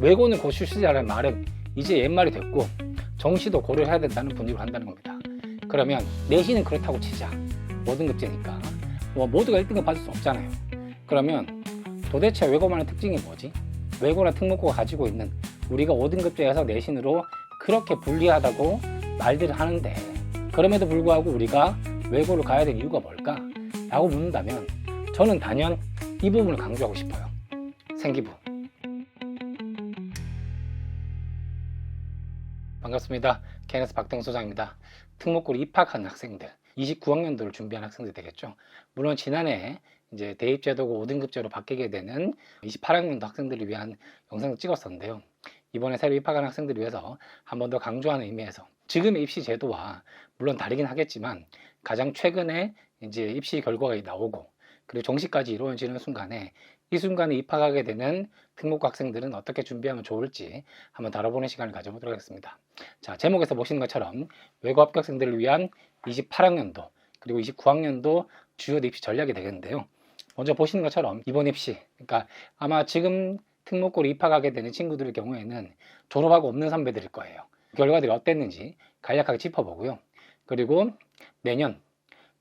외고는 곧 출시자라는 말은 이제 옛말이 됐고 정시도 고려해야 된다는 분위기로 한다는 겁니다. 그러면 내신은 그렇다고 치자. 5등급제니까 뭐 모두가 1등급 받을 수 없잖아요. 그러면 도대체 외고만의 특징이 뭐지? 외고나 특목고가 가지고 있는 우리가 5등급제에서 내신으로 그렇게 불리하다고 말들을 하는데 그럼에도 불구하고 우리가 외고를 가야 될 이유가 뭘까? 라고 묻는다면 저는 단연 이 부분을 강조하고 싶어요. 생기부. 반갑습니다. KNS 박동수 소장입니다. 특목고로 입학한 학생들, 29학년도를 준비한 학생들 되겠죠. 물론 지난해 이제 대입제도가 5등급제로 바뀌게 되는 28학년도 학생들을 위한 영상을 찍었었는데요. 이번에 새로 입학한 학생들을 위해서 한 번 더 강조하는 의미에서 지금의 입시 제도와 물론 다르긴 하겠지만 가장 최근에 이제 입시 결과가 나오고 그리고 정시까지 이루어지는 순간에 이 순간에 입학하게 되는 특목고 학생들은 어떻게 준비하면 좋을지 한번 다뤄보는 시간을 가져보도록 하겠습니다. 자, 제목에서 보시는 것처럼 외고 합격생들을 위한 28학년도 그리고 29학년도 주요 입시 전략이 되겠는데요. 먼저 보시는 것처럼 이번 입시, 그러니까 아마 지금 특목고로 입학하게 되는 친구들의 경우에는 졸업하고 없는 선배들일 거예요. 결과들이 어땠는지 간략하게 짚어보고요. 그리고 내년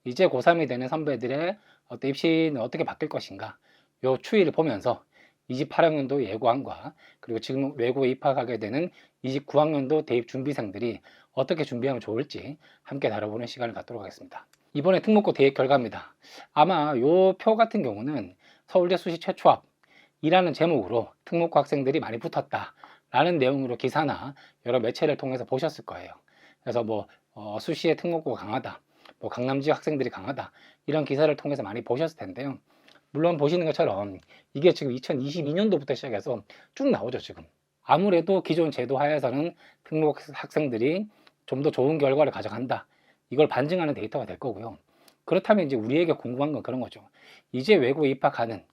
이제 고3이 되는 선배들의 어떤 입시는 어떻게 바뀔 것인가 요 추이를 보면서 28학년도 예고안과 그리고 지금 외고에 입학하게 되는 29학년도 대입 준비생들이 어떻게 준비하면 좋을지 함께 다뤄보는 시간을 갖도록 하겠습니다. 이번에 특목고 대입 결과입니다. 아마 요 표 같은 경우는 서울대 수시 최초합이라는 제목으로 특목고 학생들이 많이 붙었다 라는 내용으로 기사나 여러 매체를 통해서 보셨을 거예요. 그래서 뭐 수시에 특목고가 강하다, 뭐 강남 지역 학생들이 강하다 이런 기사를 통해서 많이 보셨을 텐데요. 물론 보시는 것처럼 이게 지금 2022년도부터 시작해서 쭉 나오죠. 지금 아무래도 기존 제도 하에서는 특목 학생들이 좀 더 좋은 결과를 가져간다 이걸 반증하는 데이터가 될 거고요. 그렇다면 이제 우리에게 궁금한 건 그런 거죠. 이제 외고에 입학하는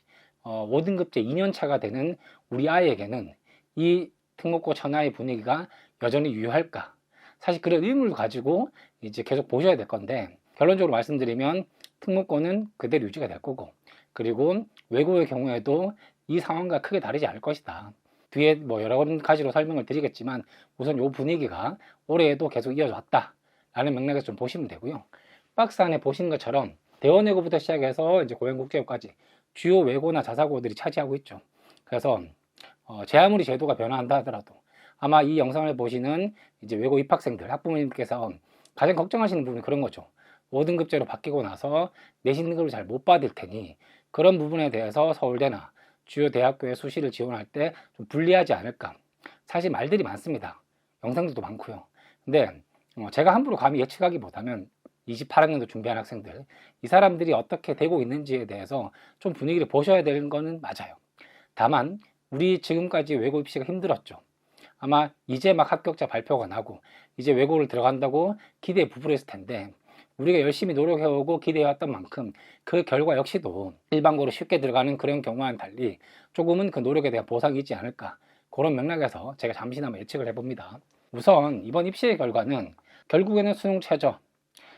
5등급제 2년차가 되는 우리 아이에게는 이 특목고 천하의 분위기가 여전히 유효할까? 사실 그런 의문을 가지고 이제 계속 보셔야 될 건데 결론적으로 말씀드리면 특목고는 그대로 유지가 될 거고 그리고 외고의 경우에도 이 상황과 크게 다르지 않을 것이다. 뒤에 뭐 여러 가지로 설명을 드리겠지만 우선 이 분위기가 올해에도 계속 이어져 왔다 라는 맥락에서 좀 보시면 되고요. 박스 안에 보시는 것처럼 대원외고부터 시작해서 이제 고양국제고까지 주요 외고나 자사고들이 차지하고 있죠. 그래서 제 아무리 제도가 변화한다 하더라도 아마 이 영상을 보시는 이제 외고 입학생들 학부모님께서 가장 걱정하시는 부분이 그런 거죠. 5등급제로 바뀌고 나서 내신 등급을 잘 못 받을 테니 그런 부분에 대해서 서울대나 주요 대학교에 수시를 지원할 때 좀 불리하지 않을까. 사실 말들이 많습니다. 영상들도 많고요. 근데 제가 함부로 감히 예측하기보다는 28학년도 준비한 학생들 이 사람들이 어떻게 되고 있는지에 대해서 좀 분위기를 보셔야 되는 거는 맞아요. 다만 우리 지금까지 외고 입시가 힘들었죠. 아마 이제 막 합격자 발표가 나고 이제 외고를 들어간다고 기대에 부풀었을 텐데 우리가 열심히 노력해오고 기대해왔던 만큼 그 결과 역시도 일반고로 쉽게 들어가는 그런 경우와는 달리 조금은 그 노력에 대한 보상이 있지 않을까 그런 맥락에서 제가 잠시나마 예측을 해봅니다. 우선 이번 입시의 결과는 결국에는 수능 최저,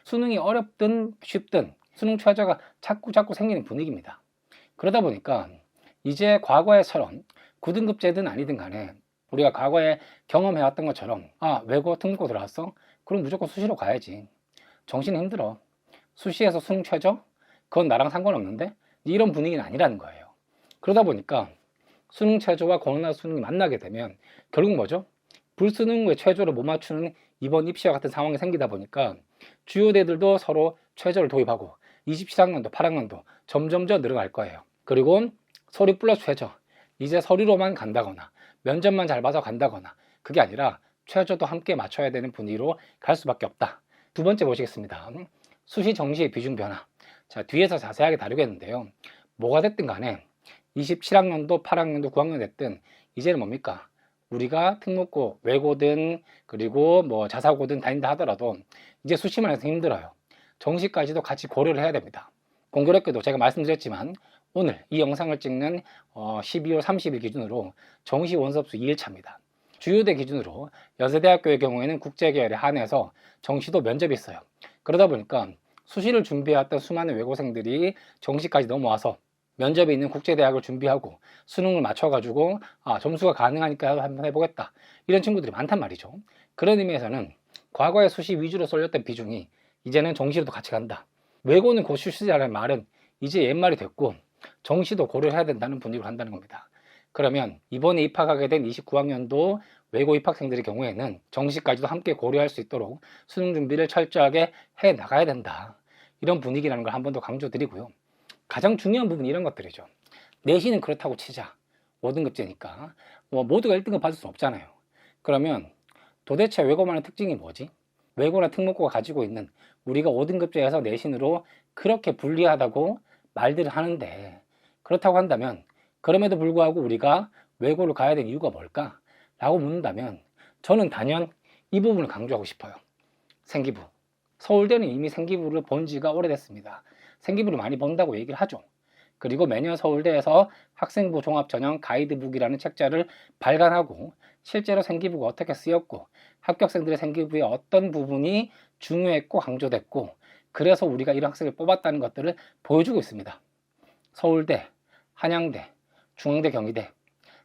수능이 어렵든 쉽든 수능 최저가 자꾸 생기는 분위기입니다. 그러다 보니까 이제 과거에처럼 9등급제든 아니든 간에 우리가 과거에 경험해왔던 것처럼 외고 특목고 들어왔어? 그럼 무조건 수시로 가야지. 정신 힘들어. 수시에서 수능 최저? 그건 나랑 상관없는데? 이런 분위기는 아니라는 거예요. 그러다 보니까 수능 최저와 공론화 수능이 만나게 되면 결국 뭐죠? 불수능의 최저를 못 맞추는 이번 입시와 같은 상황이 생기다 보니까 주요대들도 서로 최저를 도입하고 27학년도, 8학년도 점점 늘어갈 거예요. 그리고 서류 플러스 최저. 이제 서류로만 간다거나 면접만 잘 봐서 간다거나 그게 아니라 최저도 함께 맞춰야 되는 분위기로 갈 수밖에 없다. 두 번째 보시겠습니다. 수시 정시의 비중 변화. 자, 뒤에서 자세하게 다루겠는데요. 뭐가 됐든 간에 27학년도, 8학년도, 9학년 됐든 이제는 뭡니까? 우리가 특목고, 외고든 그리고 뭐 자사고든 다닌다 하더라도 이제 수시만 해서 힘들어요. 정시까지도 같이 고려를 해야 됩니다. 공교롭게도 제가 말씀드렸지만 오늘 이 영상을 찍는 12월 30일 기준으로 정시 원서수 2일차입니다. 주요대 기준으로 연세대학교의 경우에는 국제계열에 한해서 정시도 면접이 있어요. 그러다 보니까 수시를 준비해왔던 수많은 외고생들이 정시까지 넘어와서 면접에 있는 국제대학을 준비하고 수능을 맞춰가지고 점수가 가능하니까 한번 해보겠다, 이런 친구들이 많단 말이죠. 그런 의미에서는 과거에 수시 위주로 쏠렸던 비중이 이제는 정시로도 같이 간다. 외고는 곧 출시라는 말은 이제 옛말이 됐고 정시도 고려해야 된다는 분위기로 한다는 겁니다. 그러면 이번에 입학하게 된 29학년도 외고 입학생들의 경우에는 정시까지도 함께 고려할 수 있도록 수능 준비를 철저하게 해 나가야 된다, 이런 분위기라는 걸 한 번 더 강조드리고요. 가장 중요한 부분이 이런 것들이죠. 내신은 그렇다고 치자. 5등급제니까 모두가 1등급 받을 수 없잖아요. 그러면 도대체 외고만의 특징이 뭐지? 외고나 특목고가 가지고 있는, 우리가 5등급제에서 내신으로 그렇게 불리하다고 말들을 하는데, 그렇다고 한다면 그럼에도 불구하고 우리가 외고를 가야 되는 이유가 뭘까? 라고 묻는다면 저는 단연 이 부분을 강조하고 싶어요. 생기부. 서울대는 이미 생기부를 본 지가 오래됐습니다. 생기부를 많이 본다고 얘기를 하죠. 그리고 매년 서울대에서 학생부 종합 전형 가이드북이라는 책자를 발간하고 실제로 생기부가 어떻게 쓰였고 합격생들의 생기부의 어떤 부분이 중요했고 강조됐고 그래서 우리가 이런 학생을 뽑았다는 것들을 보여주고 있습니다. 서울대, 한양대, 중앙대, 경희대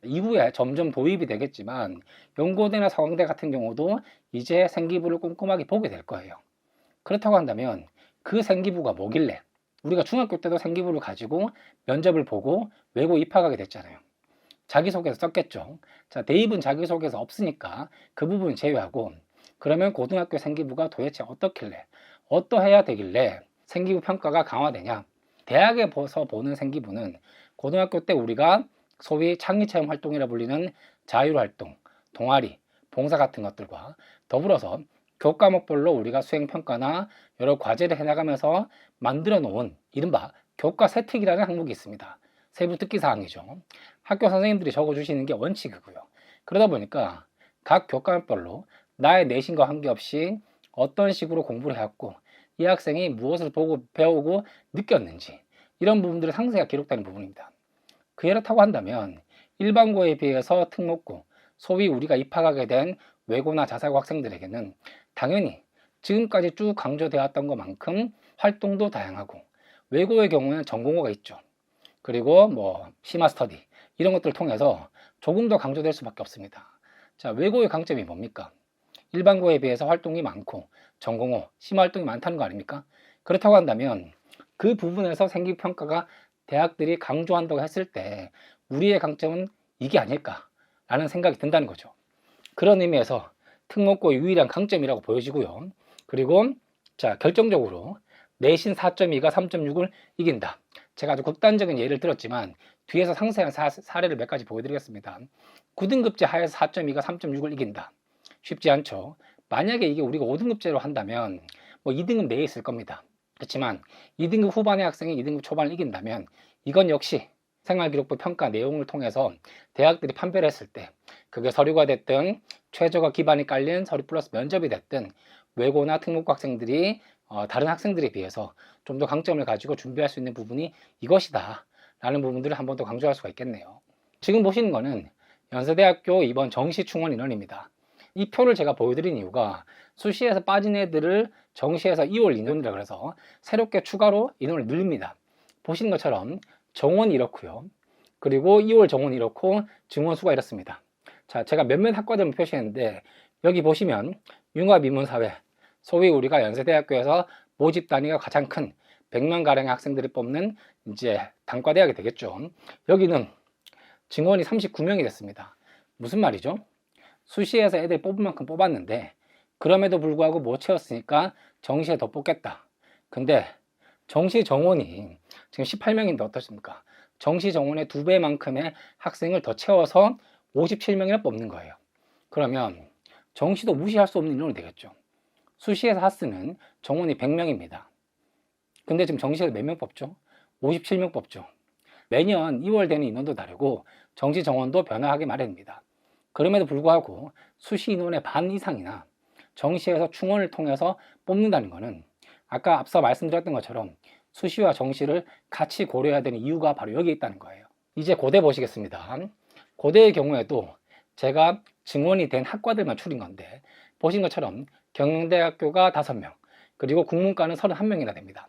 이후에 점점 도입이 되겠지만 연고대나 서강대 같은 경우도 이제 생기부를 꼼꼼하게 보게 될 거예요. 그렇다고 한다면 그 생기부가 뭐길래, 우리가 중학교 때도 생기부를 가지고 면접을 보고 외고 입학하게 됐잖아요. 자기소개서 썼겠죠. 자, 대입은 자기소개서 없으니까 그 부분 제외하고, 그러면 고등학교 생기부가 도대체 어떻길래, 어떠해야 되길래 생기부 평가가 강화되냐? 대학에서 보는 생기부는 고등학교 때 우리가 소위 창의체험 활동이라 불리는 자율활동, 동아리, 봉사 같은 것들과 더불어서 교과목별로 우리가 수행평가나 여러 과제를 해나가면서 만들어 놓은 이른바 교과 세특이라는 항목이 있습니다. 세부 특기사항이죠. 학교 선생님들이 적어주시는 게 원칙이고요. 그러다 보니까 각 교과목별로 나의 내신과 관계없이 어떤 식으로 공부를 해왔고 이 학생이 무엇을 보고 배우고 느꼈는지 이런 부분들이 상세하게 기록되는 부분입니다. 그렇다고 한다면 일반고에 비해서 특목고, 소위 우리가 입학하게 된 외고나 자사고 학생들에게는 당연히 지금까지 쭉 강조되었던 것만큼 활동도 다양하고, 외고의 경우는 전공어가 있죠. 그리고 심화 스터디 이런 것들을 통해서 조금 더 강조될 수밖에 없습니다. 자, 외고의 강점이 뭡니까? 일반고에 비해서 활동이 많고 전공어, 심화 활동이 많다는 거 아닙니까? 그렇다고 한다면 그 부분에서 생기평가가 대학들이 강조한다고 했을 때 우리의 강점은 이게 아닐까라는 생각이 든다는 거죠. 그런 의미에서 특목고의 유일한 강점이라고 보여지고요. 그리고 자, 결정적으로 내신 4.2가 3.6을 이긴다. 제가 아주 극단적인 예를 들었지만 뒤에서 상세한 사례를 몇 가지 보여드리겠습니다. 9등급제 하에서 4.2가 3.6을 이긴다. 쉽지 않죠. 만약에 이게 우리가 5등급제로 한다면 2등급 내에 있을 겁니다. 그렇지만 2등급 후반의 학생이 2등급 초반을 이긴다면 이건 역시 생활기록부 평가 내용을 통해서 대학들이 판별을 했을 때 그게 서류가 됐든 최저가 기반이 깔린 서류 플러스 면접이 됐든 외고나 특목고 학생들이 다른 학생들에 비해서 좀 더 강점을 가지고 준비할 수 있는 부분이 이것이다 라는 부분들을 한 번 더 강조할 수가 있겠네요. 지금 보시는 거는 연세대학교 이번 정시 충원 인원입니다. 이 표를 제가 보여드린 이유가 수시에서 빠진 애들을 정시에서 2월 인원이라 그래서 새롭게 추가로 인원을 늘립니다. 보시는 것처럼 정원이 이렇고요. 그리고 2월 정원이 이렇고 증원수가 이렇습니다. 자, 제가 몇몇 학과들을 표시했는데 여기 보시면 융합인문사회, 소위 우리가 연세대학교에서 모집 단위가 가장 큰 100명가량의 학생들을 뽑는 이제 단과대학이 되겠죠. 여기는 증원이 39명이 됐습니다. 무슨 말이죠? 수시에서 애들 뽑을 만큼 뽑았는데 그럼에도 불구하고 못 채웠으니까 정시에 더 뽑겠다. 근데 정시 정원이 지금 18명인데 어떻습니까? 정시 정원의 2배만큼의 학생을 더 채워서 57명이나 뽑는 거예요. 그러면 정시도 무시할 수 없는 인원이 되겠죠. 수시에서 하스는 정원이 100명입니다. 근데 지금 정시에서 몇 명 뽑죠? 57명 뽑죠. 매년 2월 되는 인원도 다르고 정시 정원도 변화하기 마련입니다. 그럼에도 불구하고 수시 인원의 반 이상이나 정시에서 충원을 통해서 뽑는다는 것은 아까 앞서 말씀드렸던 것처럼 수시와 정시를 같이 고려해야 되는 이유가 바로 여기에 있다는 거예요. 이제 고대 보시겠습니다. 고대의 경우에도 제가 증원이 된 학과들만 추린 건데 보신 것처럼 경영대학교가 5명, 그리고 국문과는 31명이나 됩니다.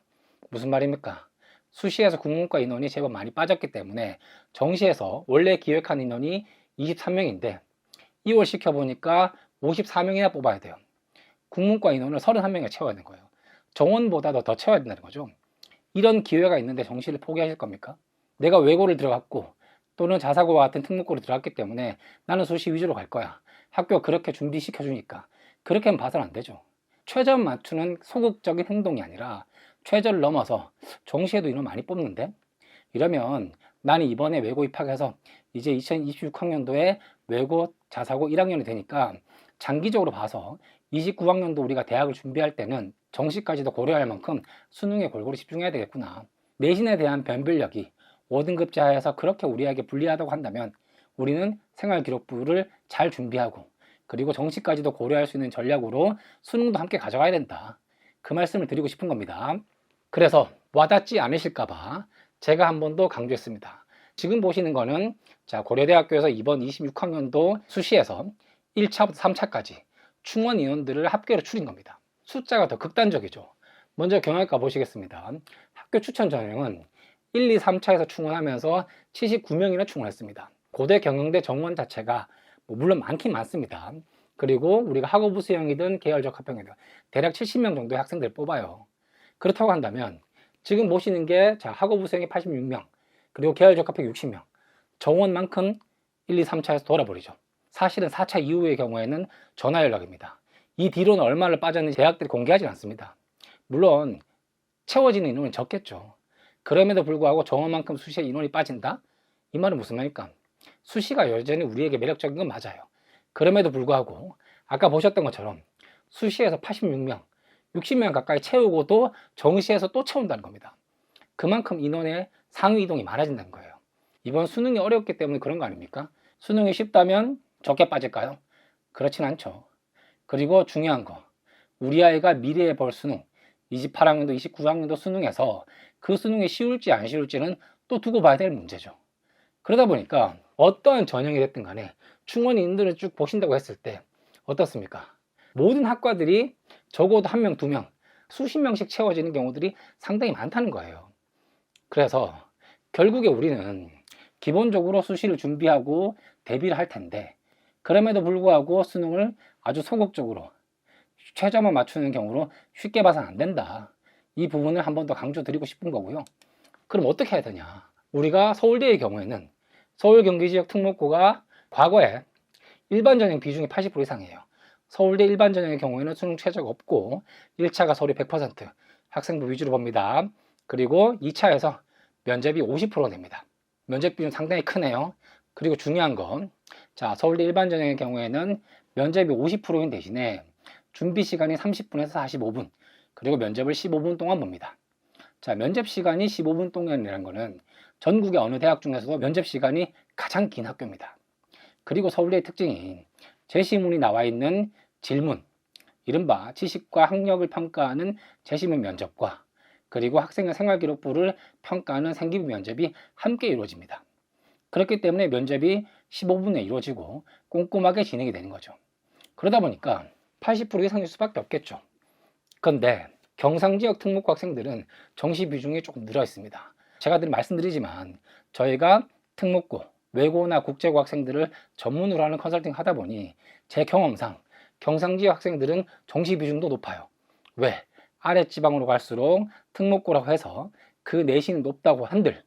무슨 말입니까? 수시에서 국문과 인원이 제법 많이 빠졌기 때문에 정시에서 원래 기획한 인원이 23명인데 2월 시켜보니까 54명이나 뽑아야 돼요. 국문과 인원을 31명에 채워야 되는 거예요. 정원보다도 더 채워야 된다는 거죠. 이런 기회가 있는데 정시를 포기하실 겁니까? 내가 외고를 들어갔고 또는 자사고와 같은 특목고를 들어갔기 때문에 나는 수시 위주로 갈 거야. 학교가 그렇게 준비시켜 주니까. 그렇게는 봐서는 안 되죠. 최저 맞추는 소극적인 행동이 아니라 최저를 넘어서 정시에도 인원 많이 뽑는데, 이러면 나는 이번에 외고 입학해서 이제 2026학년도에 외고 자사고 1학년이 되니까 장기적으로 봐서 29학년도 우리가 대학을 준비할 때는 정시까지도 고려할 만큼 수능에 골고루 집중해야 되겠구나. 내신에 대한 변별력이 5등급 제하에서 그렇게 우리에게 불리하다고 한다면 우리는 생활기록부를 잘 준비하고 그리고 정시까지도 고려할 수 있는 전략으로 수능도 함께 가져가야 된다. 그 말씀을 드리고 싶은 겁니다. 그래서 와닿지 않으실까봐 제가 한 번 더 강조했습니다. 지금 보시는 거는 고려대학교에서 이번 26학년도 수시에서 1차부터 3차까지 충원 인원들을 합계로 추린 겁니다. 숫자가 더 극단적이죠. 먼저 경영학과 보시겠습니다. 학교 추천 전형은 1, 2, 3차에서 충원하면서 79명이나 충원했습니다. 고대 경영대 정원 자체가 물론 많긴 많습니다. 그리고 우리가 학업부 수형이든 계열적합형이든 대략 70명 정도의 학생들을 뽑아요. 그렇다고 한다면 지금 보시는 게 학업부 수형이 86명, 그리고 계열적합형 60명, 정원만큼 1, 2, 3차에서 돌아버리죠. 사실은 4차 이후의 경우에는 전화 연락입니다. 이 뒤로는 얼마를 빠졌는지 대학들이 공개하지 않습니다. 물론 채워지는 인원은 적겠죠. 그럼에도 불구하고 정원만큼 수시에 인원이 빠진다? 이 말은 무슨 말입니까? 수시가 여전히 우리에게 매력적인 건 맞아요. 그럼에도 불구하고 아까 보셨던 것처럼 수시에서 86명, 60명 가까이 채우고도 정시에서 또 채운다는 겁니다. 그만큼 인원의 상위 이동이 많아진다는 거예요. 이번 수능이 어렵기 때문에 그런 거 아닙니까? 수능이 쉽다면 적게 빠질까요? 그렇진 않죠. 그리고 중요한 거, 우리 아이가 미래에 볼 수능, 28학년도, 29학년도 수능에서 그 수능이 쉬울지 안 쉬울지는 또 두고 봐야 될 문제죠. 그러다 보니까 어떠한 전형이 됐든 간에 충원인들을 쭉 보신다고 했을 때 어떻습니까? 모든 학과들이 적어도 1명, 2명, 수십 명씩 채워지는 경우들이 상당히 많다는 거예요. 그래서 결국에 우리는 기본적으로 수시를 준비하고 대비를 할 텐데, 그럼에도 불구하고 수능을 아주 소극적으로 최저만 맞추는 경우로 쉽게 봐서는 안 된다. 이 부분을 한 번 더 강조드리고 싶은 거고요. 그럼 어떻게 해야 되냐? 우리가 서울대의 경우에는 서울 경기지역 특목고가 과거에 일반 전형 비중이 80% 이상이에요. 서울대 일반 전형의 경우에는 수능 최저가 없고 1차가 서류 100% 학생부 위주로 봅니다. 그리고 2차에서 면접이 50%가 됩니다. 면접 비중 상당히 크네요. 그리고 중요한 건 서울대 일반 전형의 경우에는 면접이 50%인 대신에 준비 시간이 30분에서 45분, 그리고 면접을 15분 동안 봅니다. 면접 시간이 15분 동안이라는 거는 전국의 어느 대학 중에서도 면접 시간이 가장 긴 학교입니다. 그리고 서울대의 특징이 제시문이 나와 있는 질문, 이른바 지식과 학력을 평가하는 제시문 면접과 그리고 학생의 생활기록부를 평가하는 생기부 면접이 함께 이루어집니다. 그렇기 때문에 면접이 15분에 이루어지고 꼼꼼하게 진행이 되는 거죠. 그러다 보니까 80% 이상일 수밖에 없겠죠. 그런데 경상지역 특목고 학생들은 정시 비중이 조금 늘어 있습니다. 제가 늘 말씀드리지만 저희가 특목고, 외고나 국제고 학생들을 전문으로 하는 컨설팅 하다 보니 제 경험상 경상지역 학생들은 정시 비중도 높아요. 왜? 아랫지방으로 갈수록 특목고라고 해서 그 내신이 높다고 한들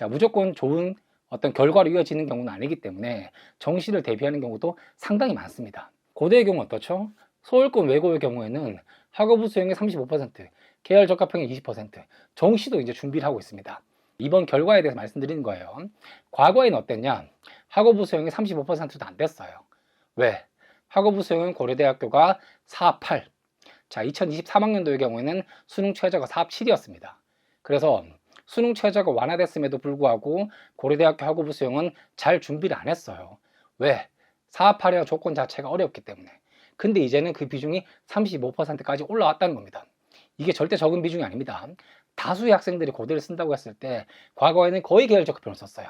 무조건 좋은 어떤 결과로 이어지는 경우는 아니기 때문에 정시를 대비하는 경우도 상당히 많습니다. 고대의 경우 어떻죠? 서울권 외고의 경우에는 학업부 수행의 35%, 계열 적합형의 20%, 정시도 이제 준비를 하고 있습니다. 이번 결과에 대해서 말씀드리는 거예요. 과거에는 어땠냐? 학업부 수행이 35%도 안 됐어요. 왜? 학업부 수행은 고려대학교가 4.8, 2023학년도의 경우에는 수능 최저가 4.7이었습니다. 그래서 수능 최저가 완화됐음에도 불구하고 고려대학교 학업부 수행은 잘 준비를 안 했어요. 왜? 4.8이라는 조건 자체가 어렵기 때문에. 근데 이제는 그 비중이 35%까지 올라왔다는 겁니다. 이게 절대 적은 비중이 아닙니다. 다수의 학생들이 고대를 쓴다고 했을 때 과거에는 거의 계열적합형을 썼어요.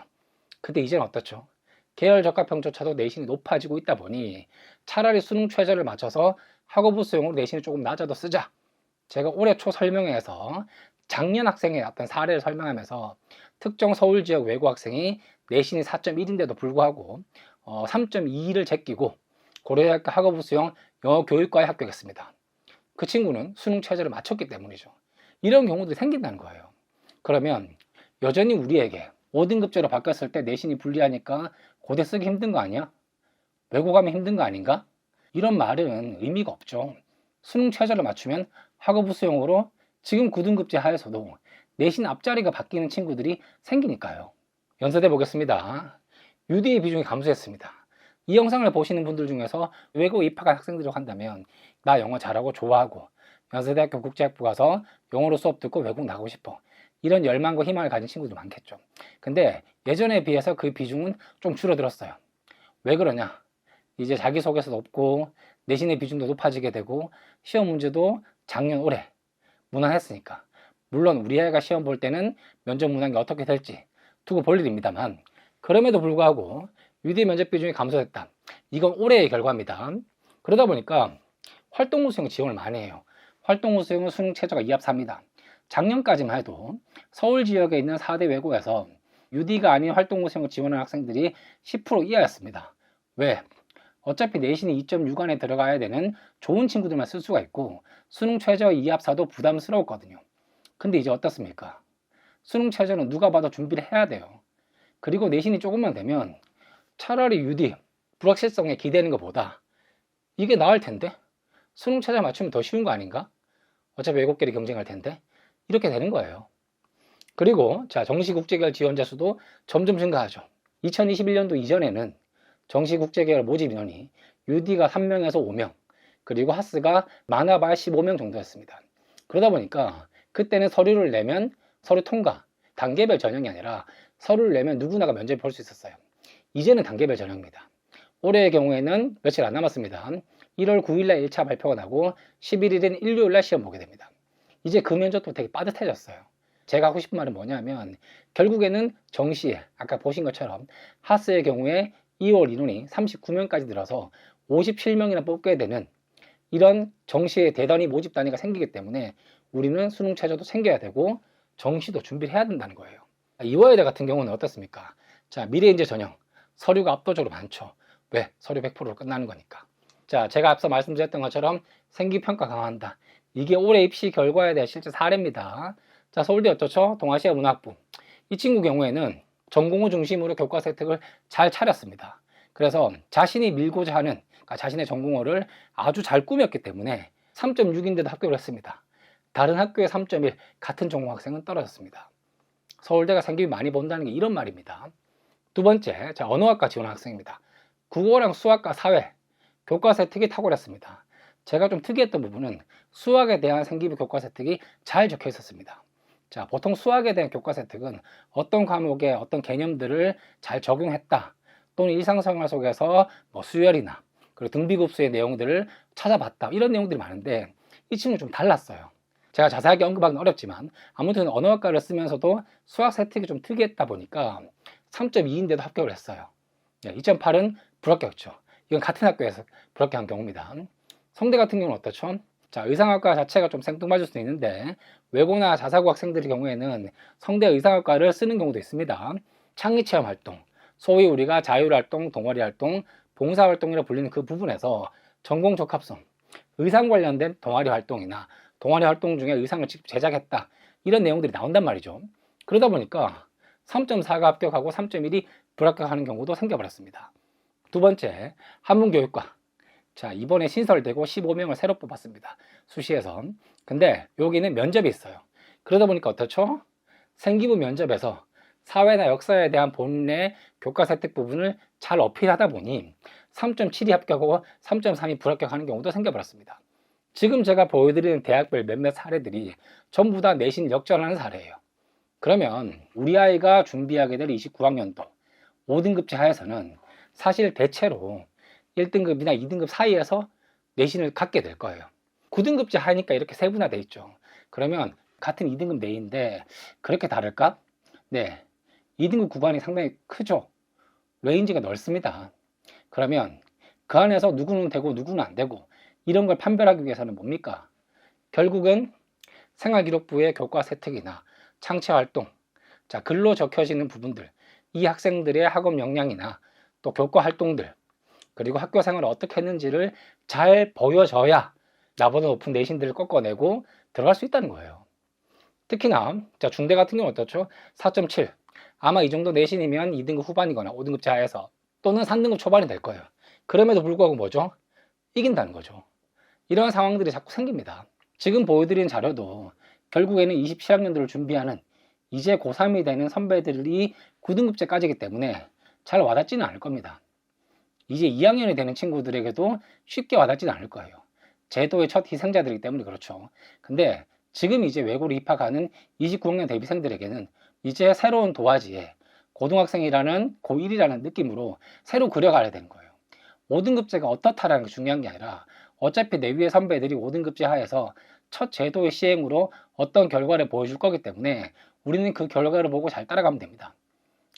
근데 이제는 어떻죠? 계열적합형조차도 내신이 높아지고 있다 보니 차라리 수능 최저를 맞춰서 학업부 수용으로 내신이 조금 낮아도 쓰자. 제가 올해 초 설명회에서 작년 학생의 어떤 사례를 설명하면서 특정 서울 지역 외고 학생이 내신이 4.1인데도 불구하고 3.2를 제끼고 고려대학교 학업부 수용 영어 교육과에 합격했습니다. 그 친구는 수능 최저를 맞췄기 때문이죠. 이런 경우들이 생긴다는 거예요. 그러면 여전히 우리에게 5등급제로 바뀌었을 때 내신이 불리하니까 고대 쓰기 힘든 거 아니야? 외고 가면 힘든 거 아닌가? 이런 말은 의미가 없죠. 수능 최저를 맞추면 학업부 수용으로 지금 9등급제 하에서도 내신 앞자리가 바뀌는 친구들이 생기니까요. 연세대 보겠습니다. UD의 비중이 감소했습니다. 이 영상을 보시는 분들 중에서 외고 입학한 학생들이라고 한다면 나 영어 잘하고 좋아하고 연세대학교 국제학부 가서 영어로 수업 듣고 외국 나가고 싶어. 이런 열망과 희망을 가진 친구들 많겠죠. 근데 예전에 비해서 그 비중은 좀 줄어들었어요. 왜 그러냐? 이제 자기소개서도 없고 내신의 비중도 높아지게 되고 시험 문제도 작년 올해 무난했으니까. 물론 우리 아이가 시험 볼 때는 면접 문항이 어떻게 될지 두고 볼 일입니다만 그럼에도 불구하고 UD 면접 비중이 감소했다. 이건 올해의 결과입니다. 그러다 보니까 활동부 수용 지원을 많이 해요. 활동부 수용은 수능 최저가 2합 4입니다. 작년까지만 해도 서울 지역에 있는 4대 외고에서 UD가 아닌 활동부 수용을 지원하는 학생들이 10% 이하였습니다. 왜? 어차피 내신이 2.6 안에 들어가야 되는 좋은 친구들만 쓸 수가 있고 수능 최저 2합 4도 부담스러웠거든요. 근데 이제 어떻습니까? 수능 최저는 누가 봐도 준비를 해야 돼요. 그리고 내신이 조금만 되면 차라리 UD 불확실성에 기대는 것보다 이게 나을 텐데 수능 최저 맞추면 더 쉬운 거 아닌가? 어차피 외국끼리 경쟁할 텐데 이렇게 되는 거예요. 그리고 자 정시국제계열 지원자 수도 점점 증가하죠. 2021년도 이전에는 정시국제계열 모집 인원이 UD가 3명에서 5명 그리고 하스가 많아봐야 15명 정도였습니다. 그러다 보니까 그때는 서류를 내면 서류 통과 단계별 전형이 아니라 서류를 내면 누구나가 면접을 볼 수 있었어요. 이제는 단계별 전형입니다. 올해의 경우에는 며칠 안 남았습니다. 1월 9일날 1차 발표가 나고 11일인 일요일날 시험 보게 됩니다. 이제 그 면접도 되게 빠듯해졌어요. 제가 하고 싶은 말은 뭐냐면 결국에는 정시에 아까 보신 것처럼 하스의 경우에 2월 인원이 39명까지 늘어서 57명이나 뽑게 되는 이런 정시에 대단히 모집 단위가 생기기 때문에 우리는 수능 최저도 챙겨야 되고 정시도 준비를 해야 된다는 거예요. 이화여대 같은 경우는 어떻습니까? 자, 미래인재 전형 서류가 압도적으로 많죠. 왜? 서류 100%로 끝나는 거니까. 자, 제가 앞서 말씀드렸던 것처럼 생기평가 강화한다. 이게 올해 입시 결과에 대한 실제 사례입니다. 자, 서울대 어떻죠? 동아시아 문학부. 이 친구 경우에는 전공을 중심으로 교과서 혜택을 잘 차렸습니다. 그래서 자신이 밀고자 하는 그러니까 자신의 전공어를 아주 잘 꾸몄기 때문에 3.6인데도 합격을 했습니다. 다른 학교의 3.1 같은 전공 학생은 떨어졌습니다. 서울대가 생기비 많이 본다는 게 이런 말입니다. 두 번째, 자, 언어학과 지원 학생입니다. 국어랑 수학과 사회 교과서 혜택이 탁월했습니다. 제가 좀 특이했던 부분은 수학에 대한 생기부 교과서 혜택이 잘 적혀 있었습니다. 자, 보통 수학에 대한 교과서 혜택은 어떤 과목에 어떤 개념들을 잘 적용했다 또는 일상생활 속에서 뭐 수열이나 그리고 등비급수의 내용들을 찾아봤다 이런 내용들이 많은데 이 친구는 좀 달랐어요. 제가 자세하게 언급하기는 어렵지만 아무튼 언어학과를 쓰면서도 수학 혜택이 좀 특이했다 보니까 3.2인데도 합격을 했어요. 2.8은 불합격이죠. 이건 같은 학교에서 불합격한 경우입니다. 성대 같은 경우는 어떻죠? 자, 의상학과 자체가 좀 생뚱맞을 수도 있는데 외고나 자사고 학생들의 경우에는 성대 의상학과를 쓰는 경우도 있습니다. 창의체험 활동, 소위 우리가 자율활동, 동아리활동, 봉사활동이라 불리는 그 부분에서 전공 적합성, 의상 관련된 동아리 활동이나 동아리 활동 중에 의상을 직접 제작했다 이런 내용들이 나온단 말이죠. 그러다 보니까 3.4가 합격하고 3.1이 불합격하는 경우도 생겨버렸습니다. 두 번째, 한문교육과. 자, 이번에 신설되고 15명을 새로 뽑았습니다. 수시에서. 근데 여기는 면접이 있어요. 그러다 보니까 어떻죠? 생기부 면접에서 사회나 역사에 대한 본인의 교과서 혜택 부분을 잘 어필하다 보니 3.7이 합격하고 3.3이 불합격하는 경우도 생겨버렸습니다. 지금 제가 보여드리는 대학별 몇몇 사례들이 전부 다 내신 역전하는 사례예요. 그러면 우리 아이가 준비하게 될 29학년도 5등급제 하에서는 사실 대체로 1등급이나 2등급 사이에서 내신을 갖게 될 거예요. 9등급제 하니까 이렇게 세분화돼 있죠. 그러면 같은 2등급 내인데 그렇게 다를까? 네, 2등급 구간이 상당히 크죠. 레인지가 넓습니다. 그러면 그 안에서 누구는 되고 누구는 안 되고 이런 걸 판별하기 위해서는 뭡니까? 결국은 생활기록부의 교과 세특이나 창체활동, 자, 글로 적혀지는 부분들, 이 학생들의 학업 역량이나 또 교과 활동들, 그리고 학교 생활을 어떻게 했는지를 잘 보여줘야 나보다 높은 내신들을 꺾어내고 들어갈 수 있다는 거예요. 특히나 자, 중대 같은 경우는 어떻죠? 4.7. 아마 이 정도 내신이면 2등급 후반이거나 5등급 자에서 또는 3등급 초반이 될 거예요. 그럼에도 불구하고 뭐죠? 이긴다는 거죠. 이런 상황들이 자꾸 생깁니다. 지금 보여드린 자료도 결국에는 27학년도를 준비하는 이제 고3이 되는 선배들이 9등급제까지이기 때문에 잘 와닿지는 않을 겁니다. 이제 2학년이 되는 친구들에게도 쉽게 와닿지는 않을 거예요. 제도의 첫 희생자들이기 때문에 그렇죠. 근데 지금 이제 외고로 입학하는 29학년 대비생들에게는 이제 새로운 도화지에 고등학생이라는 고1이라는 느낌으로 새로 그려가야 되는 거예요. 5등급제가 어떻다라는 게 중요한 게 아니라 어차피 내 위에 선배들이 5등급제 하에서 첫 제도의 시행으로 어떤 결과를 보여줄 거기 때문에 우리는 그 결과를 보고 잘 따라가면 됩니다.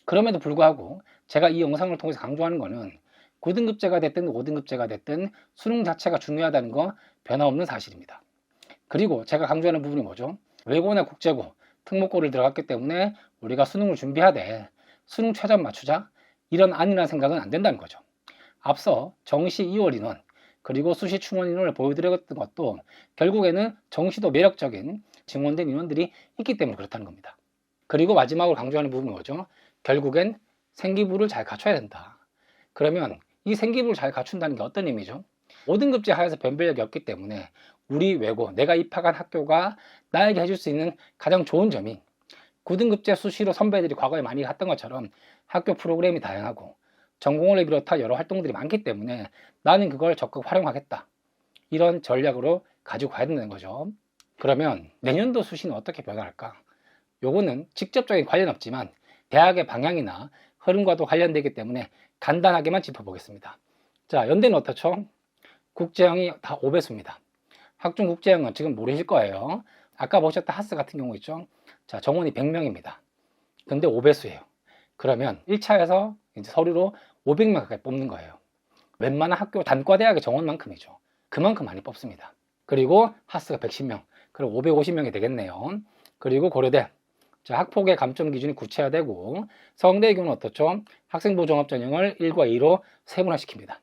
그럼에도 불구하고 제가 이 영상을 통해서 강조하는 거는 9등급제가 됐든 5등급제가 됐든 수능 자체가 중요하다는 거 변함없는 사실입니다. 그리고 제가 강조하는 부분이 뭐죠? 외고나 국제고, 특목고를 들어갔기 때문에 우리가 수능을 준비하되 수능 최저 맞추자? 이런 안일한 생각은 안 된다는 거죠. 앞서 정시 2월 인원, 그리고 수시 충원 인원을 보여드렸던 것도 결국에는 정시도 매력적인 증원된 인원들이 있기 때문에 그렇다는 겁니다. 그리고 마지막으로 강조하는 부분은 뭐죠? 결국엔 생기부를 잘 갖춰야 된다. 그러면 이 생기부를 잘 갖춘다는 게 어떤 의미죠? 5등급제 하에서 변별력이 없기 때문에 우리 외고, 내가 입학한 학교가 나에게 해줄 수 있는 가장 좋은 점이 9등급제 수시로 선배들이 과거에 많이 갔던 것처럼 학교 프로그램이 다양하고 전공을 비롯한 여러 활동들이 많기 때문에 나는 그걸 적극 활용하겠다. 이런 전략으로 가지고 가야 된다는 거죠. 그러면 내년도 수시는 어떻게 변할까? 요거는 직접적인 관련 없지만 대학의 방향이나 흐름과도 관련되기 때문에 간단하게만 짚어보겠습니다. 자, 연대는 어떻죠? 국제형이 다 5배수입니다. 학종 국제형은 지금 모르실 거예요. 아까 보셨던 하스 같은 경우 있죠? 자, 정원이 100명입니다. 근데 5배수예요. 그러면 1차에서 이제 서류로 500명 가까이 뽑는 거예요. 웬만한 학교 단과대학의 정원만큼이죠. 그만큼 많이 뽑습니다. 그리고 하스가 110명, 그럼 550명이 되겠네요. 그리고 고려대, 자, 학폭의 감점 기준이 구체화되고 서강대의 경우는 어떻죠? 학생부 종합 전형을 1과 2로 세분화시킵니다.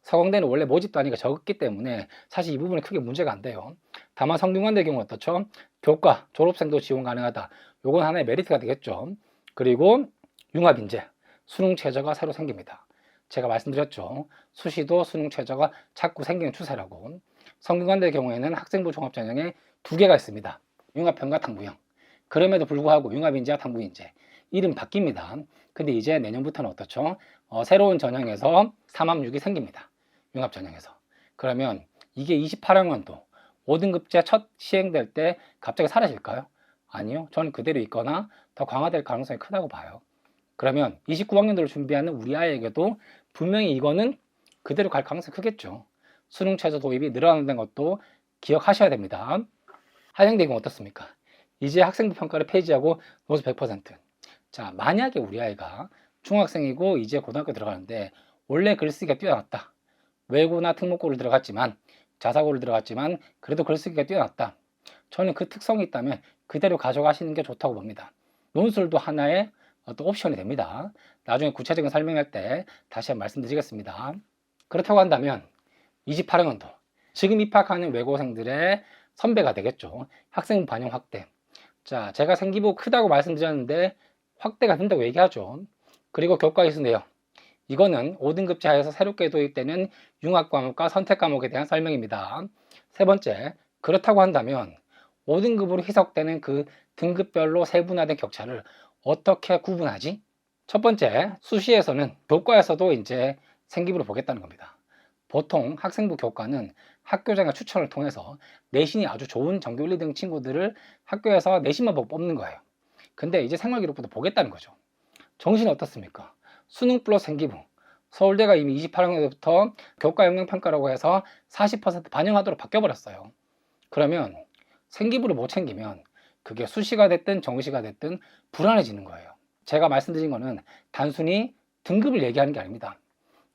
서강대는 원래 모집도 아니가 적었기 때문에 사실 이 부분에 크게 문제가 안 돼요. 다만 성균관대의 경우 어떻죠? 교과, 졸업생도 지원 가능하다. 요건 하나의 메리트가 되겠죠. 그리고 융합인재, 수능 최저가 새로 생깁니다. 제가 말씀드렸죠. 수시도 수능 최저가 자꾸 생기는 추세라고. 성균관대의 경우에는 학생부 종합 전형에 2개가 있습니다. 융합형과 탕부형. 그럼에도 불구하고 융합인재와 탕부인재. 이름 바뀝니다. 근데 이제 내년부터는 어떻죠? 새로운 전형에서 3합6이 생깁니다. 융합 전형에서. 그러면 이게 28학년도 5등급제 첫 시행될 때 갑자기 사라질까요? 아니요. 저는 그대로 있거나 더 강화될 가능성이 크다고 봐요. 그러면 29학년도를 준비하는 우리 아이에게도 분명히 이거는 그대로 갈 가능성이 크겠죠. 수능 최저 도입이 늘어난다는 것도 기억하셔야 됩니다. 한양대 경우 어떻습니까? 이제 학생부 평가를 폐지하고 노수 100%. 자, 만약에 우리 아이가 중학생이고 이제 고등학교 들어가는데 원래 글쓰기가 뛰어났다. 외고나 특목고를 들어갔지만 자사고를 들어갔지만 그래도 글쓰기가 뛰어났다. 저는 그 특성이 있다면 그대로 가져가시는 게 좋다고 봅니다. 논술도 하나의 어떤 옵션이 됩니다. 나중에 구체적인 설명할 때 다시 한번 말씀드리겠습니다. 그렇다고 한다면 28학년도 지금 입학하는 외고생들의 선배가 되겠죠. 학생부 반영 확대. 자, 제가 생기부 크다고 말씀드렸는데 확대가 된다고 얘기하죠. 그리고 교과 이수 내용. 이거는 5등급 제하에서 새롭게 도입되는 융합 과목과 선택 과목에 대한 설명입니다. 세 번째, 그렇다고 한다면 5등급으로 희석되는 그 등급별로 세분화된 격차를 어떻게 구분하지? 첫 번째, 수시에서는 교과에서도 이제 생기부를 보겠다는 겁니다. 보통 학생부 교과는 학교장의 추천을 통해서 내신이 아주 좋은 전교 1, 2등 친구들을 학교에서 내신만 보고 뽑는 거예요. 근데 이제 생활기록부도 보겠다는 거죠. 정시는 어떻습니까? 수능 플러스 생기부. 서울대가 이미 28학년부터 교과 역량평가라고 해서 40% 반영하도록 바뀌어버렸어요. 그러면 생기부를 못 챙기면 그게 수시가 됐든 정시가 됐든 불안해지는 거예요. 제가 말씀드린 거는 단순히 등급을 얘기하는 게 아닙니다.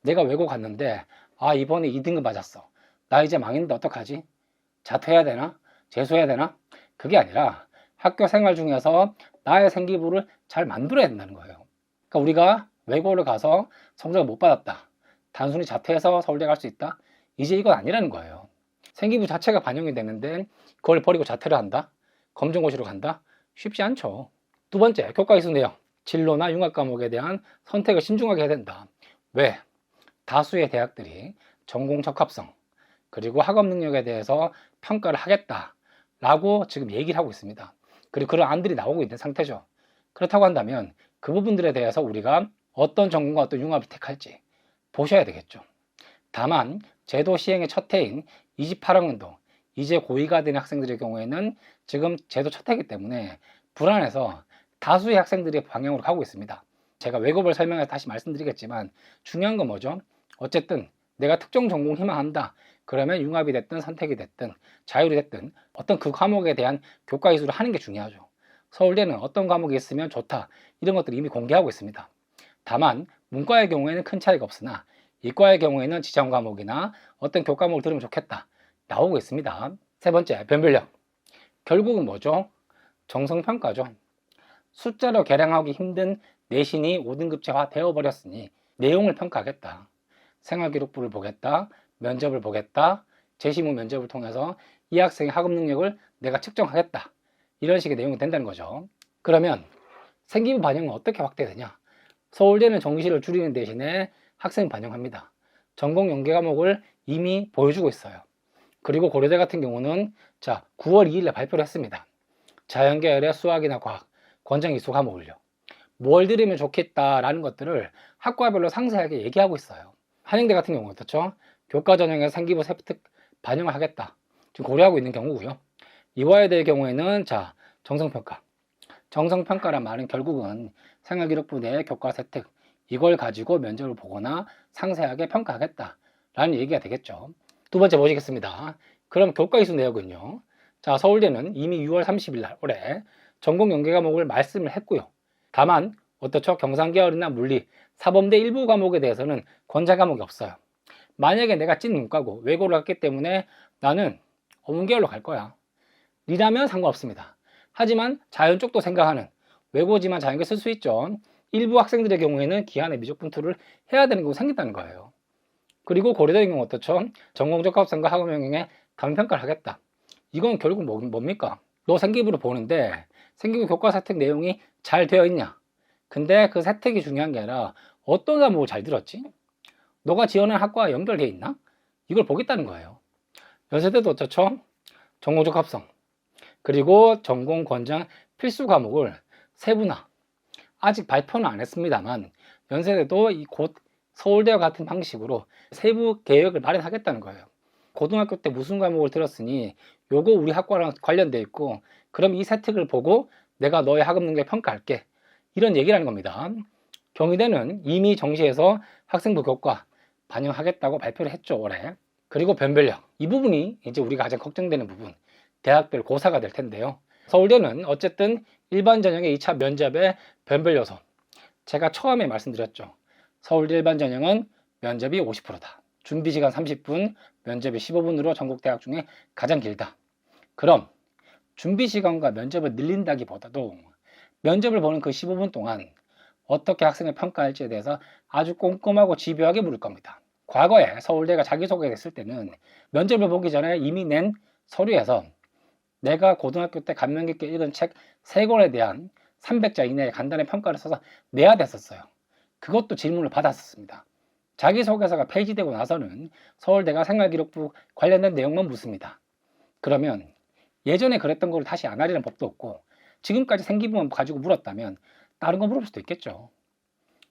내가 외고 갔는데 아, 이번에 2등급 맞았어. 나 이제 망했는데 어떡하지? 자퇴해야 되나? 재수해야 되나? 그게 아니라 학교 생활 중에서 나의 생기부를 잘 만들어야 된다는 거예요. 그러니까 우리가 외고를 가서 성적을 못 받았다. 단순히 자퇴해서 서울대 갈 수 있다. 이제 이건 아니라는 거예요. 생기부 자체가 반영이 되는데 그걸 버리고 자퇴를 한다? 검정고시로 간다? 쉽지 않죠. 두 번째, 교과 이수 내용. 진로나 융합 과목에 대한 선택을 신중하게 해야 된다. 왜? 다수의 대학들이 전공 적합성 그리고 학업 능력에 대해서 평가를 하겠다라고 지금 얘기를 하고 있습니다. 그리고 그런 안들이 나오고 있는 상태죠. 그렇다고 한다면 그 부분들에 대해서 우리가 어떤 전공과 어떤 융합을 택할지 보셔야 되겠죠. 다만 제도 시행의 첫 해인 28학년도 이제 고2가 된 학생들의 경우에는 지금 제도 첫 해이기 때문에 불안해서 다수의 학생들이 방향으로 가고 있습니다. 제가 외국어를 설명해서 다시 말씀드리겠지만 중요한 건 뭐죠? 어쨌든 내가 특정 전공을 희망한다. 그러면 융합이 됐든 선택이 됐든 자율이 됐든 어떤 그 과목에 대한 교과 이수를 하는 게 중요하죠. 서울대는 어떤 과목이 있으면 좋다. 이런 것들을 이미 공개하고 있습니다. 다만 문과의 경우에는 큰 차이가 없으나 이과의 경우에는 지정 과목이나 어떤 교과목을 들으면 좋겠다. 나오고 있습니다. 세 번째, 변별력. 결국은 뭐죠? 정성평가죠. 숫자로 계량하기 힘든 내신이 5등급제화 되어버렸으니 내용을 평가하겠다. 생활기록부를 보겠다. 면접을 보겠다. 제시문 면접을 통해서 이 학생의 학업 능력을 내가 측정하겠다. 이런 식의 내용이 된다는 거죠. 그러면 생기부 반영은 어떻게 확대되냐? 서울대는 정시를 줄이는 대신에 학생 반영합니다. 전공 연계 과목을 이미 보여주고 있어요. 그리고 고려대 같은 경우는 9월 2일에 발표를 했습니다. 자연계열의 수학이나 과학, 권장 이수 과목을요. 뭘 들으면 좋겠다라는 것들을 학과별로 상세하게 얘기하고 있어요. 한양대 같은 경우는 어떻죠? 교과 전형에 생기부 세특 반영을 하겠다. 지금 고려하고 있는 경우고요. 이화여대의 경우에는 정성평가. 정성평가란 말은 결국은 생활기록부 내 교과 세특 이걸 가지고 면접을 보거나 상세하게 평가하겠다라는 얘기가 되겠죠. 두 번째 보시겠습니다. 그럼 교과 이수 내역은요. 서울대는 이미 6월 30일 날 올해 전공 연계 과목을 말씀을 했고요. 다만 어떻죠? 경상계열이나 물리, 사범대 일부 과목에 대해서는 권장 과목이 없어요. 만약에 내가 찐 문과고 외고를 갔기 때문에 나는 어문계열로 갈 거야. 이라면 상관없습니다. 하지만 자연 쪽도 생각하는 외고지만 자연계 쓸 수 있죠. 일부 학생들의 경우에는 기한에 미적 분투를 해야 되는 경우가 생긴다는 거예요. 그리고 고려대의 경우 어떻죠? 전공적합성과 학업 영역에 감평가를 하겠다. 이건 결국 뭡니까? 너 생기부를 보는데 생기부 교과 세특 내용이 잘 되어 있냐? 근데 그 세특이 중요한 게 아니라 어떤 과목을 잘 들었지? 너가 지원한 학과와 연결되어 있나? 이걸 보겠다는 거예요. 연세대도 어떻죠? 전공적합성 그리고 전공 권장 필수 과목을 세분화 아직 발표는 안 했습니다만 연세대도 곧 서울대와 같은 방식으로 세부 계획을 마련하겠다는 거예요. 고등학교 때 무슨 과목을 들었으니 요거 우리 학과랑 관련돼 있고 그럼 이 세특을 보고 내가 너의 학업 능력 평가할게 이런 얘기를 하는 겁니다. 경희대는 이미 정시에서 학생부 교과 반영하겠다고 발표를 했죠 올해. 그리고 변별력 이 부분이 이제 우리가 가장 걱정되는 부분 대학별 고사가 될 텐데요. 서울대는 어쨌든 일반 전형의 2차 면접의 변별 요소 제가 처음에 말씀드렸죠. 서울대 일반 전형은 면접이 50%다. 준비 시간 30분, 면접이 15분으로 전국 대학 중에 가장 길다. 그럼 준비 시간과 면접을 늘린다기보다도 면접을 보는 그 15분 동안 어떻게 학생을 평가할지에 대해서 아주 꼼꼼하고 집요하게 물을 겁니다. 과거에 서울대가 자기소개를 했을 때는 면접을 보기 전에 이미 낸 서류에서 내가 고등학교 때 감명 깊게 읽은 책 3권에 대한 300자 이내의 간단한 평가를 써서 내야 됐었어요. 그것도 질문을 받았었습니다. 자기소개서가 폐지되고 나서는 서울대가 생활기록부 관련된 내용만 묻습니다. 그러면 예전에 그랬던 걸 다시 안 하려는 법도 없고 지금까지 생기부만 가지고 물었다면 다른 거 물을 수도 있겠죠.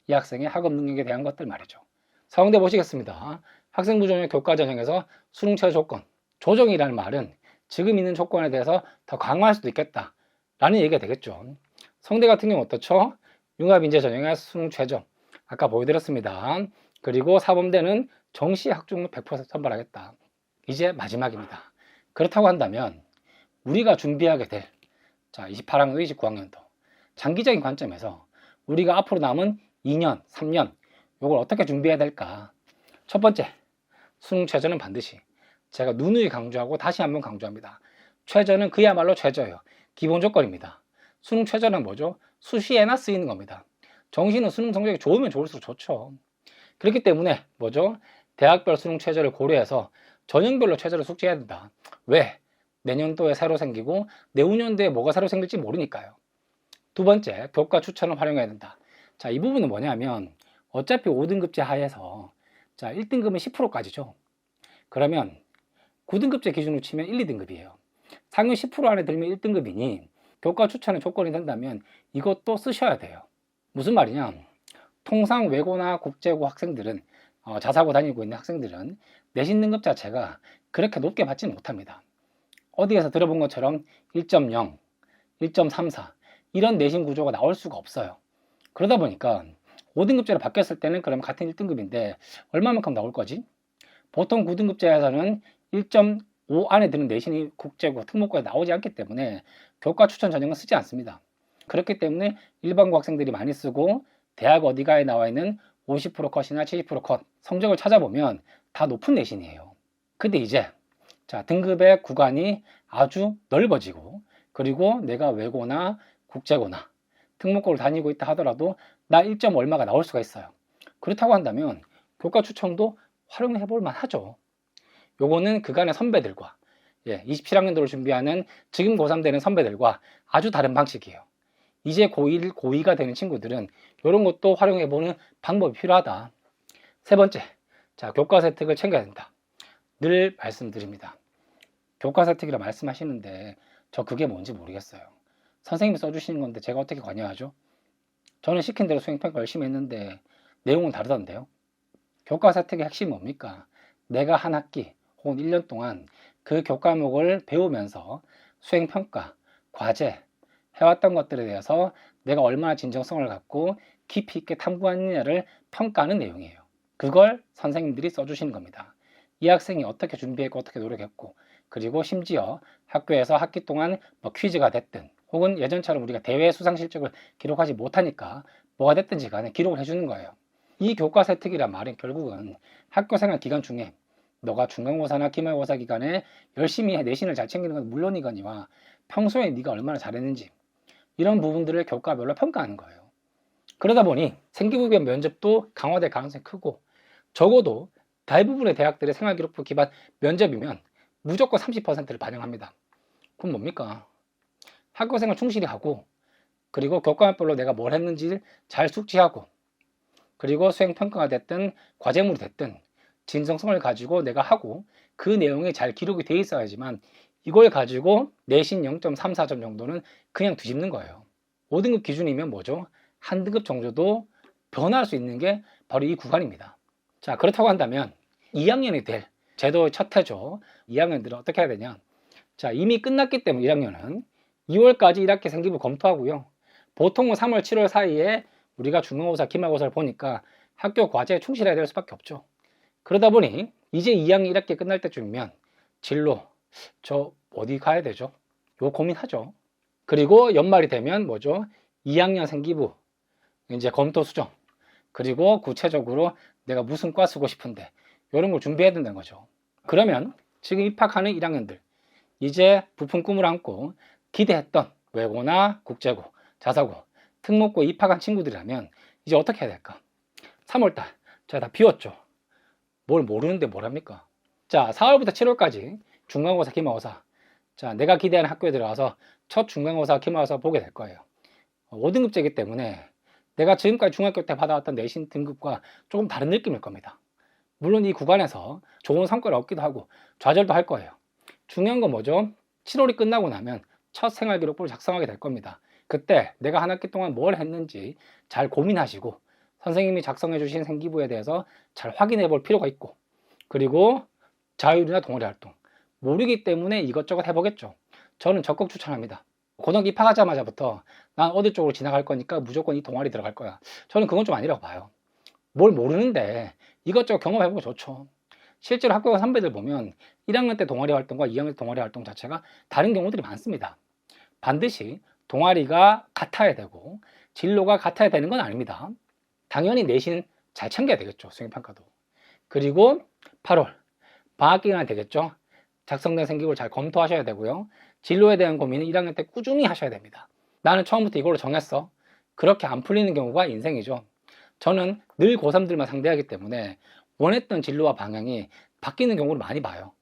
이 학생의 학업 능력에 대한 것들 말이죠. 서강대 보시겠습니다. 학생부 전형 교과 전형에서 수능 최저 조건 조정이라는 말은 지금 있는 조건에 대해서 더 강화할 수도 있겠다 라는 얘기가 되겠죠. 성대 같은 경우 어떻죠? 융합인재 전형의 수능 최저 아까 보여드렸습니다. 그리고 사범대는 정시 학종을 100% 선발하겠다. 이제 마지막입니다. 그렇다고 한다면 우리가 준비하게 될 28학년도, 29학년도 장기적인 관점에서 우리가 앞으로 남은 2년, 3년 이걸 어떻게 준비해야 될까? 첫 번째, 수능 최저는 반드시 제가 누누이 강조하고 다시 한번 강조합니다. 최저는 그야말로 최저예요. 기본 조건입니다. 수능 최저는 뭐죠? 수시에나 쓰이는 겁니다. 정시는 수능 성적이 좋으면 좋을수록 좋죠. 그렇기 때문에 뭐죠? 대학별 수능 최저를 고려해서 전형별로 최저를 숙지해야 된다. 왜? 내년도에 새로 생기고 내후년도에 뭐가 새로 생길지 모르니까요. 두 번째, 교과 추천을 활용해야 된다. 자, 이 부분은 뭐냐면 어차피 5등급제 하에서 자, 1등급은 10%까지죠. 그러면 9등급제 기준으로 치면 1, 2등급이에요. 상위 10% 안에 들면 1등급이니 교과 추천의 조건이 된다면 이것도 쓰셔야 돼요. 무슨 말이냐? 통상 외고나 국제고 학생들은 자사고 다니고 있는 학생들은 내신 등급 자체가 그렇게 높게 받지는 못합니다. 어디에서 들어본 것처럼 1.0, 1.34 이런 내신 구조가 나올 수가 없어요. 그러다 보니까 5등급제로 바뀌었을 때는 그럼 같은 1등급인데 얼마만큼 나올 거지? 보통 9등급제에서는 1.5 안에 드는 내신이 국제고 특목고에 나오지 않기 때문에 교과 추천 전형은 쓰지 않습니다. 그렇기 때문에 일반고 학생들이 많이 쓰고 대학 어디가에 나와 있는 50% 컷이나 70% 컷 성적을 찾아보면 다 높은 내신이에요. 근데 이제 자, 등급의 구간이 아주 넓어지고 그리고 내가 외고나 국제고나 특목고를 다니고 있다 하더라도 나 1점 얼마가 나올 수가 있어요. 그렇다고 한다면 교과 추천도 활용해 볼 만하죠. 요거는 그간의 선배들과 27학년도를 준비하는 지금 고3 되는 선배들과 아주 다른 방식이에요. 이제 고1, 고2가 되는 친구들은 이런 것도 활용해보는 방법이 필요하다. 세 번째, 자, 교과서 혜택을 챙겨야 된다. 늘 말씀드립니다. 교과서 혜택이라 말씀하시는데 저 그게 뭔지 모르겠어요. 선생님이 써주시는 건데 제가 어떻게 관여하죠? 저는 시킨 대로 수행평가 열심히 했는데 내용은 다르던데요. 교과서 혜택의 핵심이 뭡니까? 내가 한 학기 혹은 1년 동안 그 교과목을 배우면서 수행평가, 과제, 해왔던 것들에 대해서 내가 얼마나 진정성을 갖고 깊이 있게 탐구했느냐를 평가하는 내용이에요. 그걸 선생님들이 써주시는 겁니다. 이 학생이 어떻게 준비했고 어떻게 노력했고 그리고 심지어 학교에서 학기 동안 뭐 퀴즈가 됐든 혹은 예전처럼 우리가 대회 수상 실적을 기록하지 못하니까 뭐가 됐든지 간에 기록을 해주는 거예요. 이 교과서 혜택이란 말은 결국은 학교생활 기간 중에 너가 중간고사나 기말고사 기간에 열심히 내신을 잘 챙기는 건 물론이거니와 평소에 네가 얼마나 잘했는지 이런 부분들을 교과별로 평가하는 거예요. 그러다 보니 생기부변 면접도 강화될 가능성이 크고 적어도 대부분의 대학들의 생활기록부 기반 면접이면 무조건 30%를 반영합니다. 그럼 뭡니까? 학교생활 충실히 하고 그리고 교과별로 내가 뭘 했는지 잘 숙지하고 그리고 수행평가가 됐든 과제물이 됐든 진정성을 가지고 내가 하고 그 내용이 잘 기록이 돼 있어야지만 이걸 가지고 내신 0.34점 정도는 그냥 뒤집는 거예요. 5등급 기준이면 뭐죠? 한 등급 정도도 변화할 수 있는 게 바로 이 구간입니다. 자, 그렇다고 한다면 2학년이 될 제도의 첫 해죠. 2학년들은 어떻게 해야 되냐? 자, 이미 끝났기 때문에 1학년은 2월까지 1학기 생기부 검토하고요. 보통은 3월, 7월 사이에 우리가 중간고사, 기말고사를 보니까 학교 과제에 충실해야 될 수밖에 없죠. 그러다 보니 이제 2학년 1학기 끝날 때쯤이면 진로 저 어디 가야 되죠? 이거 고민하죠. 그리고 연말이 되면 뭐죠? 2학년 생기부 이제 검토 수정 그리고 구체적으로 내가 무슨 과 쓰고 싶은데 이런 걸 준비해야 된다는 거죠. 그러면 지금 입학하는 1학년들 이제 부푼 꿈을 안고 기대했던 외고나 국제고, 자사고, 특목고 입학한 친구들이라면 이제 어떻게 해야 될까? 3월달 제가 다 비웠죠. 뭘 모르는데 뭘 합니까? 자, 4월부터 7월까지 중간고사, 기말고사 자, 내가 기대하는 학교에 들어가서 첫 중간고사, 기말고사 보게 될 거예요. 5등급제이기 때문에 내가 지금까지 중학교 때 받아왔던 내신 등급과 조금 다른 느낌일 겁니다. 물론 이 구간에서 좋은 성과를 얻기도 하고 좌절도 할 거예요. 중요한 건 뭐죠? 7월이 끝나고 나면 첫 생활기록부를 작성하게 될 겁니다. 그때 내가 한 학기 동안 뭘 했는지 잘 고민하시고 선생님이 작성해 주신 생기부에 대해서 잘 확인해 볼 필요가 있고 그리고 자율이나 동아리 활동 모르기 때문에 이것저것 해보겠죠. 저는 적극 추천합니다. 고등학교 입학하자마자부터 난 어디 쪽으로 지나갈 거니까 무조건 이 동아리 들어갈 거야. 저는 그건 좀 아니라고 봐요. 뭘 모르는데 이것저것 경험해보면 좋죠. 실제로 학교 선배들 보면 1학년 때 동아리 활동과 2학년 때 동아리 활동 자체가 다른 경우들이 많습니다. 반드시 동아리가 같아야 되고 진로가 같아야 되는 건 아닙니다. 당연히 내신 잘 챙겨야 되겠죠. 수행평가도. 그리고 8월 방학 기간이 되겠죠. 작성된 생기부를 잘 검토하셔야 되고요. 진로에 대한 고민은 1학년 때 꾸준히 하셔야 됩니다. 나는 처음부터 이걸로 정했어. 그렇게 안 풀리는 경우가 인생이죠. 저는 늘 고3들만 상대하기 때문에 원했던 진로와 방향이 바뀌는 경우를 많이 봐요.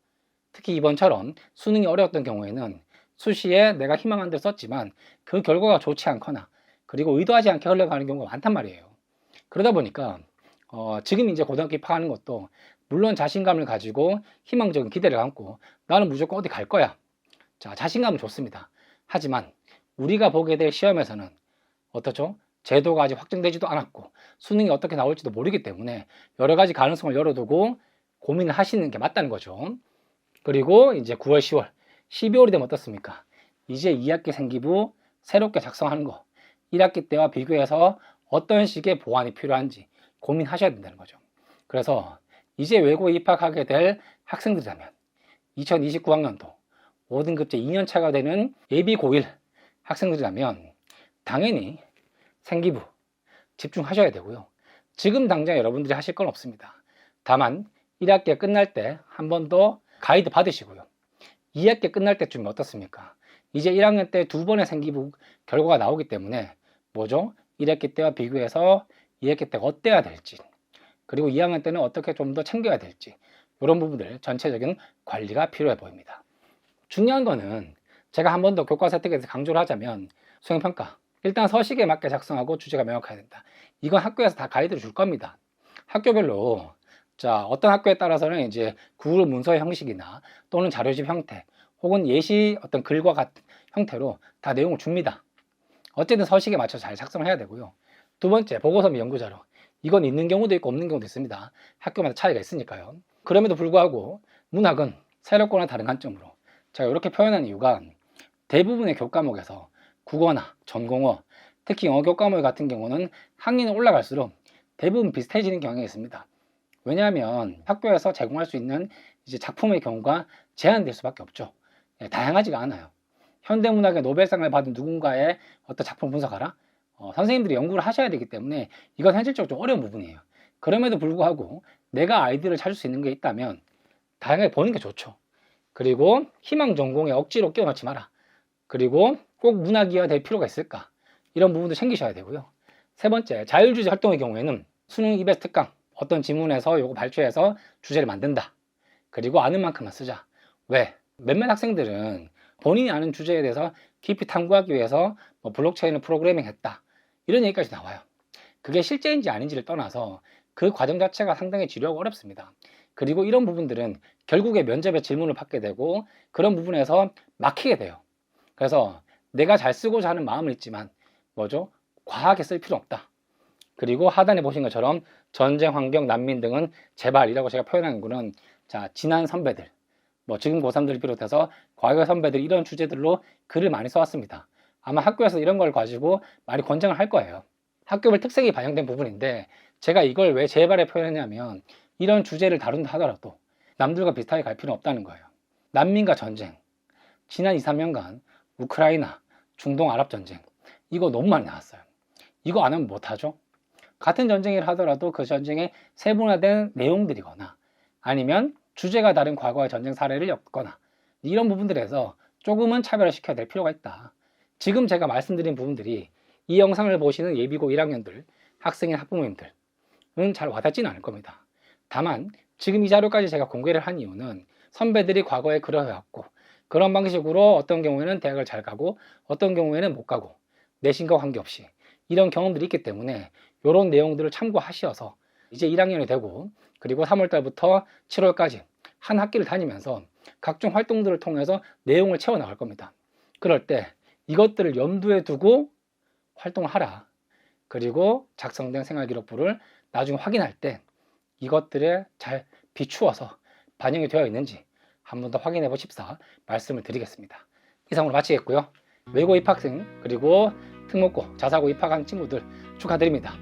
특히 이번처럼 수능이 어려웠던 경우에는 수시에 내가 희망한 대로 썼지만 그 결과가 좋지 않거나 그리고 의도하지 않게 흘러가는 경우가 많단 말이에요. 그러다 보니까 지금 이제 고등학교 입학하는 것도 물론 자신감을 가지고 희망적인 기대를 안고 나는 무조건 어디 갈 거야. 자, 자신감은 좋습니다. 하지만 우리가 보게 될 시험에서는 어떻죠? 제도가 아직 확정되지도 않았고 수능이 어떻게 나올지도 모르기 때문에 여러 가지 가능성을 열어두고 고민을 하시는 게 맞다는 거죠. 그리고 이제 9월, 10월, 12월이 되면 어떻습니까? 이제 2학기 생기부 새롭게 작성하는 거 1학기 때와 비교해서 어떤 식의 보완이 필요한지 고민하셔야 된다는 거죠. 그래서 이제 외고에 입학하게 될 학생들이라면 2029학년도 5등급제 2년차가 되는 예비 고1 학생들이라면 당연히 생기부 집중하셔야 되고요. 지금 당장 여러분들이 하실 건 없습니다. 다만 1학기가 끝날 때 한 번 더 가이드 받으시고요. 2학기 끝날 때쯤이 어떻습니까? 이제 1학년 때 2번의 생기부 결과가 나오기 때문에 뭐죠? 1학기 때와 비교해서 2학기 때가 어때야 될지 그리고 2학년 때는 어떻게 좀 더 챙겨야 될지 이런 부분들 전체적인 관리가 필요해 보입니다. 중요한 거는 제가 한 번 더 교과 세특에 대해서 강조를 하자면 수행평가 일단 서식에 맞게 작성하고 주제가 명확해야 된다. 이건 학교에서 다 가이드를 줄 겁니다. 학교별로 자 어떤 학교에 따라서는 이제 구글 문서의 형식이나 또는 자료집 형태 혹은 예시 어떤 글과 같은 형태로 다 내용을 줍니다. 어쨌든 서식에 맞춰서 잘 작성을 해야 되고요. 두 번째 보고서 및 연구자료 이건 있는 경우도 있고 없는 경우도 있습니다. 학교마다 차이가 있으니까요. 그럼에도 불구하고 문학은 새롭거나 다른 관점으로 제가 이렇게 표현한 이유가 대부분의 교과목에서 국어나 전공어 특히 영어 교과목 같은 경우는 학년이 올라갈수록 대부분 비슷해지는 경향이 있습니다. 왜냐하면 학교에서 제공할 수 있는 이제 작품의 경우가 제한될 수밖에 없죠. 다양하지가 않아요. 현대문학의 노벨상을 받은 누군가의 어떤 작품 분석하라? 선생님들이 연구를 하셔야 되기 때문에 이건 현실적으로 좀 어려운 부분이에요. 그럼에도 불구하고 내가 아이디어를 찾을 수 있는 게 있다면 다양하게 보는 게 좋죠. 그리고 희망 전공에 억지로 끼워 넣지 마라. 그리고 꼭 문학이어야 될 필요가 있을까? 이런 부분도 챙기셔야 되고요. 세 번째, 자율주제 활동의 경우에는 수능 EBS 특강 어떤 지문에서 요거 발췌해서 주제를 만든다. 그리고 아는 만큼만 쓰자. 왜? 몇몇 학생들은 본인이 아는 주제에 대해서 깊이 탐구하기 위해서 뭐 블록체인을 프로그래밍 했다. 이런 얘기까지 나와요. 그게 실제인지 아닌지를 떠나서 그 과정 자체가 상당히 지루하고 어렵습니다. 그리고 이런 부분들은 결국에 면접에 질문을 받게 되고 그런 부분에서 막히게 돼요. 그래서 내가 잘 쓰고자 하는 마음은 있지만 뭐죠? 과하게 쓸 필요 없다. 그리고 하단에 보신 것처럼 전쟁, 환경, 난민 등은 제발이라고 제가 표현한 거는 자 지난 선배들 뭐 지금 고3들 비롯해서 과거 선배들 이런 주제들로 글을 많이 써왔습니다. 아마 학교에서 이런 걸 가지고 많이 권장을 할 거예요. 학교별 특색이 반영된 부분인데 제가 이걸 왜 제발에 표현했냐면 이런 주제를 다룬다 하더라도 남들과 비슷하게 갈 필요는 없다는 거예요. 난민과 전쟁, 지난 2, 3년간 우크라이나, 중동 아랍 전쟁 이거 너무 많이 나왔어요. 이거 안 하면 못하죠? 같은 전쟁을 하더라도 그 전쟁의 세분화된 내용들이거나 아니면 주제가 다른 과거의 전쟁 사례를 엮거나 이런 부분들에서 조금은 차별을 시켜야 될 필요가 있다. 지금 제가 말씀드린 부분들이 이 영상을 보시는 예비고 1학년들, 학생인 학부모님들은 잘 와닿지는 않을 겁니다. 다만 지금 이 자료까지 제가 공개를 한 이유는 선배들이 과거에 그러해왔고 그런 방식으로 어떤 경우에는 대학을 잘 가고 어떤 경우에는 못 가고 내신과 관계없이 이런 경험들이 있기 때문에 이런 내용들을 참고하셔서 이제 1학년이 되고 그리고 3월달부터 7월까지 한 학기를 다니면서 각종 활동들을 통해서 내용을 채워나갈 겁니다. 그럴 때 이것들을 염두에 두고 활동을 하라. 그리고 작성된 생활기록부를 나중에 확인할 때 이것들에 잘 비추어서 반영이 되어 있는지 한 번 더 확인해 보십사 말씀을 드리겠습니다. 이상으로 마치겠고요. 외고 입학생 그리고 특목고, 자사고 입학한 친구들 축하드립니다.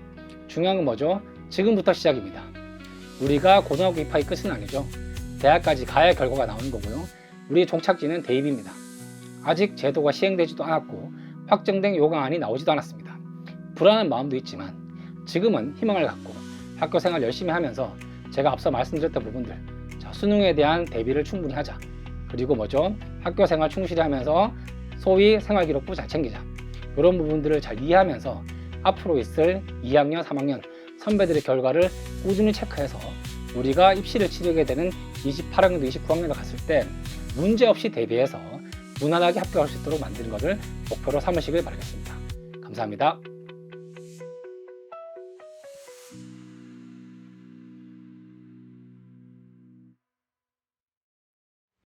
중요한 건 뭐죠? 지금부터 시작입니다. 우리가 고등학교 입학이 끝은 아니죠. 대학까지 가야 결과가 나오는 거고요. 우리의 종착지는 대입입니다. 아직 제도가 시행되지도 않았고 확정된 요강안이 나오지도 않았습니다. 불안한 마음도 있지만 지금은 희망을 갖고 학교 생활 열심히 하면서 제가 앞서 말씀드렸던 부분들 수능에 대한 대비를 충분히 하자. 그리고 뭐죠? 학교 생활 충실히 하면서 소위 생활기록부 잘 챙기자. 이런 부분들을 잘 이해하면서 앞으로 있을 2학년, 3학년 선배들의 결과를 꾸준히 체크해서 우리가 입시를 치르게 되는 28학년도, 29학년도 갔을 때 문제없이 대비해서 무난하게 합격할 수 있도록 만드는 것을 목표로 삼으시길 바라겠습니다. 감사합니다.